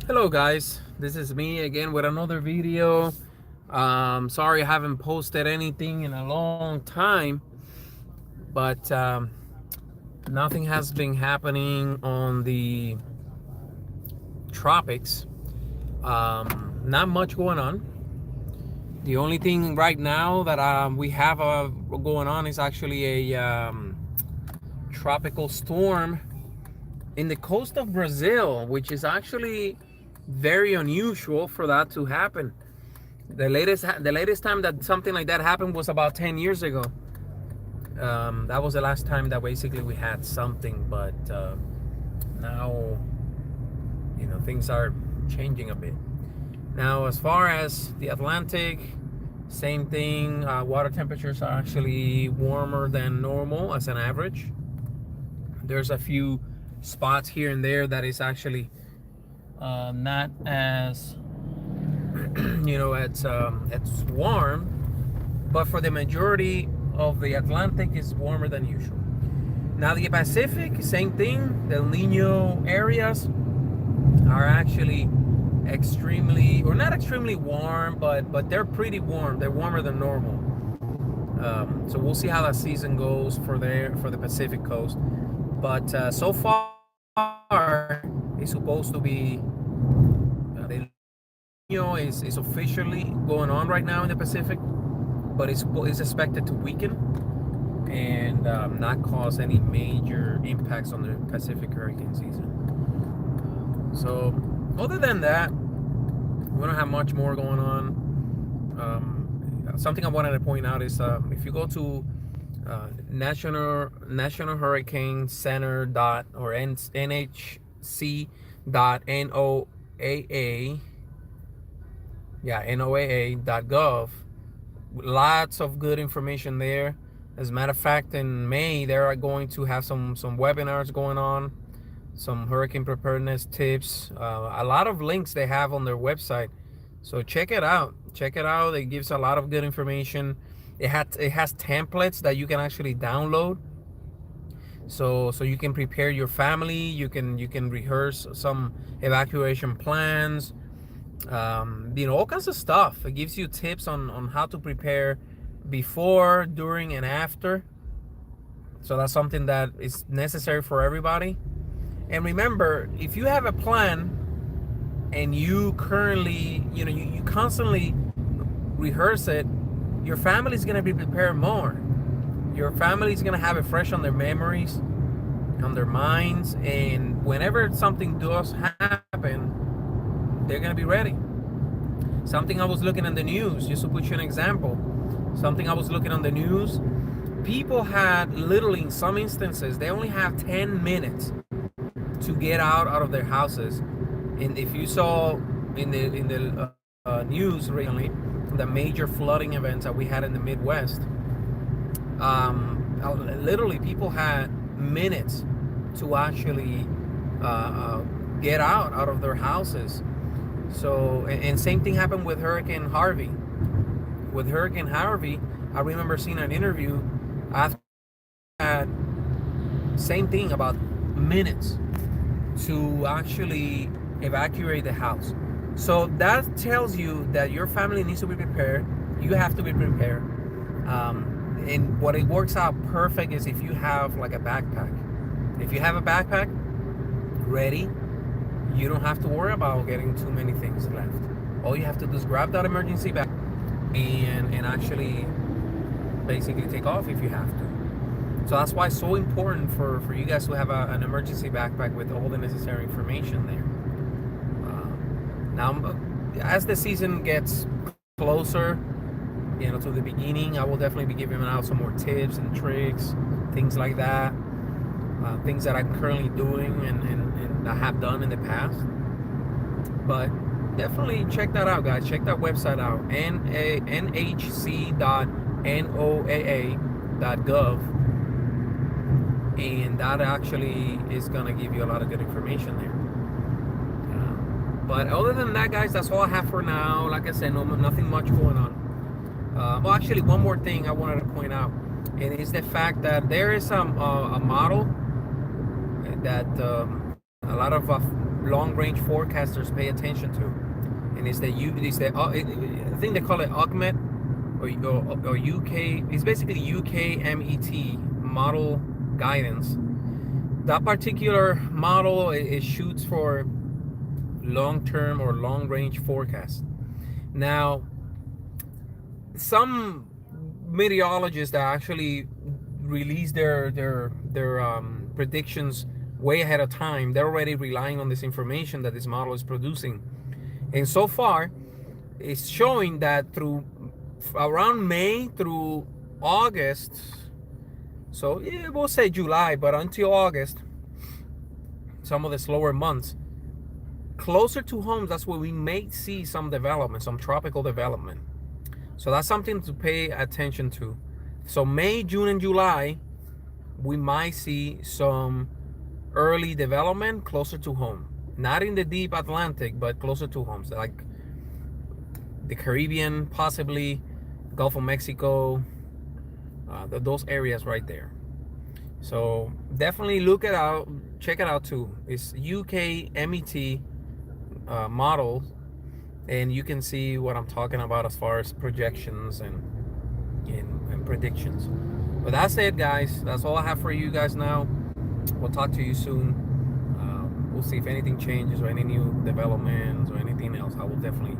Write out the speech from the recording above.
Hello guys, this is me again with another video. Sorry I haven't posted anything in a long time, but nothing has been happening on the tropics. Not much going on. The only thing right now that we have going on is actually a tropical storm in the coast of Brazil, which is actually very unusual for that to happen. The latest time that something like that happened was about 10 years ago. That was the last time that basically we had something, but now things are changing a bit. Now, as far as the Atlantic, same thing. Water temperatures are actually warmer than normal as an average. There's a few spots here and there that is actually not as it's warm, but for the majority of the Atlantic is warmer than usual. Now the Pacific, same thing. The El Nino areas are actually extremely, or not extremely warm, but they're pretty warm. They're warmer than normal. So we'll see how that season goes for the Pacific coast. But so far, it's supposed to be the is officially going on right now in the Pacific, but it's expected to weaken and not cause any major impacts on the Pacific hurricane season. So, other than that, we don't have much more going on. Something I wanted to point out is if you go to National Hurricane Center or NHC dot NOAA, NOAA.gov. Lots of good information there. As a matter of fact, in May, they are going to have some webinars going on, some hurricane preparedness tips, a lot of links they have on their website. So check it out. Check it out. It gives a lot of good information. It has templates that you can actually download. So you can prepare your family. You can rehearse some evacuation plans. All kinds of stuff. It gives you tips on how to prepare before, during, and after. So that's something that is necessary for everybody. And remember, if you have a plan and you currently, you constantly rehearse it, your family is going to be prepared more. Your family is going to have it fresh on their memories, on their minds, and whenever something does happen, they're going to be ready. Something I was looking on the news, just to put you an example, something I was looking on the news, people had literally, in some instances, they only have 10 minutes to get out of their houses. And if you saw in the news recently, the major flooding events that we had in the Midwest, literally people had minutes to actually get out of their houses. So, and same thing happened with Hurricane Harvey. With Hurricane Harvey, I remember seeing an interview after that, same thing, about minutes to actually evacuate the house. So that tells you that your family needs to be prepared. You have to be prepared. And what it works out perfect is if you have like a backpack. If you have a backpack ready, you don't have to worry about getting too many things left. All you have to do is grab that emergency bag and actually basically take off if you have to. So that's why it's so important for you guys to have an emergency backpack with all the necessary information there. Now, as the season gets closer, to the beginning, I will definitely be giving out some more tips and tricks, things like that, things that I'm currently doing and I have done in the past. But definitely check that out, guys. Check that website out, nhc.noaa.gov. And that actually is going to give you a lot of good information there. But other than that, guys, that's all I have for now. Like I said, nothing much going on. Well, actually, one more thing I wanted to point out, and it's the fact that there is a model that a lot of long-range forecasters pay attention to, and it's I think they call it UKMET or UK. It's basically UKMET model guidance. That particular model, it shoots for long-term or long-range forecast. Now, some meteorologists that actually release their predictions way ahead of time, they're already relying on this information that this model is producing. And so far, it's showing that through around May through August, so yeah, we'll say July, but until August, some of the slower months, closer to home, that's where we may see some development, some tropical development. So that's something to pay attention to. So May, June, and July, we might see some early development closer to home. Not in the deep Atlantic, but closer to home. So like the Caribbean, possibly Gulf of Mexico, those areas right there. So definitely look it out, check it out too. It's UKMET model, and you can see what I'm talking about as far as projections and predictions. But that's it, guys. That's all I have for you guys now. We'll talk to you soon. We'll see if anything changes or any new developments or anything else. I will definitely